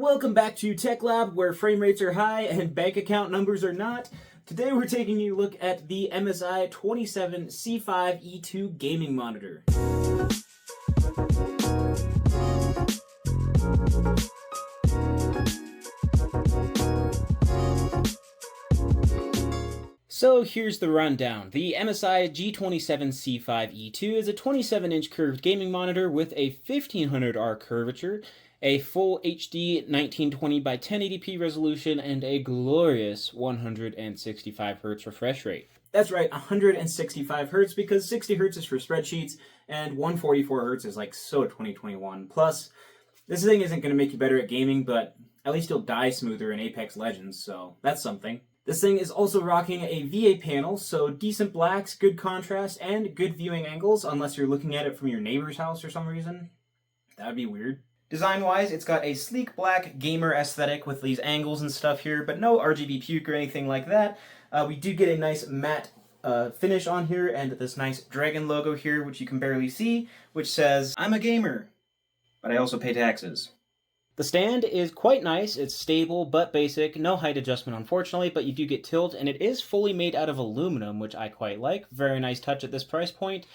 welcome back to Tech Lab, where frame rates are high and bank account numbers are not. Today we're taking a look at the MSI G27C5 E2 gaming monitor. So here's the rundown. The MSI G27C5 E2 is a 27-inch curved gaming monitor with a 1500R curvature, a full HD 1920 by 1080p resolution, and a glorious 165Hz refresh rate. That's right, 165Hz, because 60Hz is for spreadsheets, and 144Hz is like so 2021. Plus, this thing isn't going to make you better at gaming, but at least you'll die smoother in Apex Legends, so that's something. This thing is also rocking a VA panel, so decent blacks, good contrast, and good viewing angles, unless you're looking at it from your neighbor's house for some reason. That would be weird. Design-wise, it's got a sleek black gamer aesthetic with these angles and stuff here, but no RGB puke or anything like that. We do get a nice matte finish on here, and this nice dragon logo here, which you can barely see, which says, "I'm a gamer, but I also pay taxes." The stand is quite nice. It's stable but basic, no height adjustment unfortunately, but you do get tilt, and it is fully made out of aluminum, which I quite like. Very nice touch at this price point.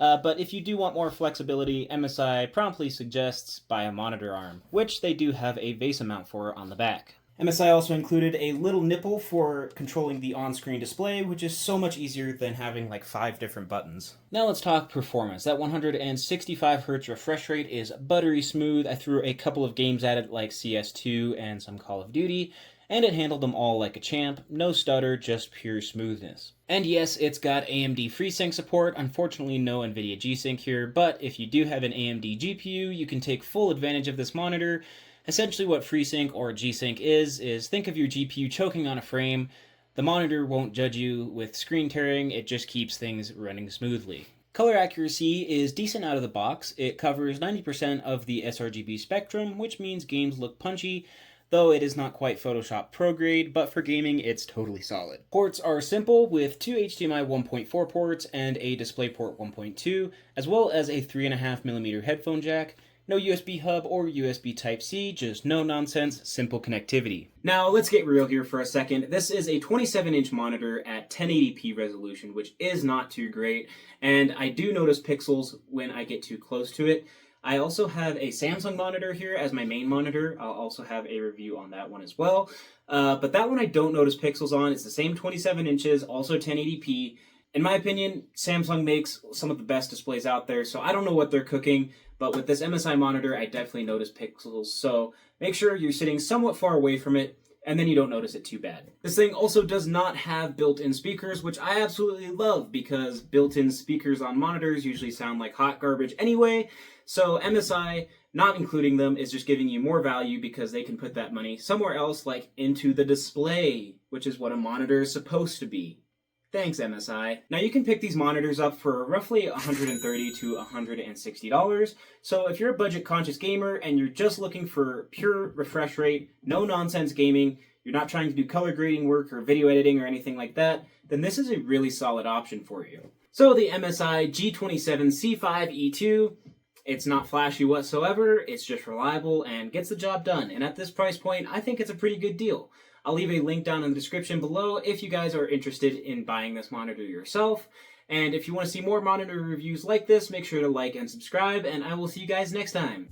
But if you do want more flexibility, MSI promptly suggests buy a monitor arm, which they do have a VESA mount for on the back. MSI also included a little nipple for controlling the on-screen display, which is so much easier than having like 5 different buttons. Now let's talk performance. That 165Hz refresh rate is buttery smooth. I threw a couple of games at it like CS2 and some Call of Duty, and it handled them all like a champ. No stutter, just pure smoothness. And yes, it's got AMD FreeSync support. Unfortunately, no NVIDIA G-Sync here, but if you do have an AMD GPU, you can take full advantage of this monitor. Essentially what FreeSync or G-Sync is think of your GPU choking on a frame. The monitor won't judge you with screen tearing, it just keeps things running smoothly. Color accuracy is decent out of the box. It covers 90% of the sRGB spectrum, which means games look punchy, though it is not quite Photoshop Pro grade, but for gaming it's totally solid. Ports are simple, with 2 HDMI 1.4 ports and a DisplayPort 1.2, as well as a 3.5mm headphone jack. No USB hub or USB Type-C, just no nonsense, simple connectivity. Now let's get real here for a second. This is a 27-inch monitor at 1080p resolution, which is not too great, and I do notice pixels when I get too close to it. I also have a Samsung monitor here as my main monitor. I'll also have a review on that one as well. But that one I don't notice pixels on. It's the same 27 inches, also 1080p. In my opinion, Samsung makes some of the best displays out there, so I don't know what they're cooking, but with this MSI monitor, I definitely notice pixels, so make sure you're sitting somewhat far away from it, and then you don't notice it too bad. This thing also does not have built-in speakers, which I absolutely love, because built-in speakers on monitors usually sound like hot garbage anyway, so MSI not including them is just giving you more value because they can put that money somewhere else, like into the display, which is what a monitor is supposed to be. Thanks, MSI. Now you can pick these monitors up for roughly $130 to $160. So if you're a budget-conscious gamer and you're just looking for pure refresh rate, no-nonsense gaming, you're not trying to do color grading work or video editing or anything like that, then this is a really solid option for you. So the MSI G27C5 E2, it's not flashy whatsoever, it's just reliable and gets the job done. And at this price point, I think it's a pretty good deal. I'll leave a link down in the description below if you guys are interested in buying this monitor yourself. And if you want to see more monitor reviews like this, make sure to like and subscribe, and I will see you guys next time.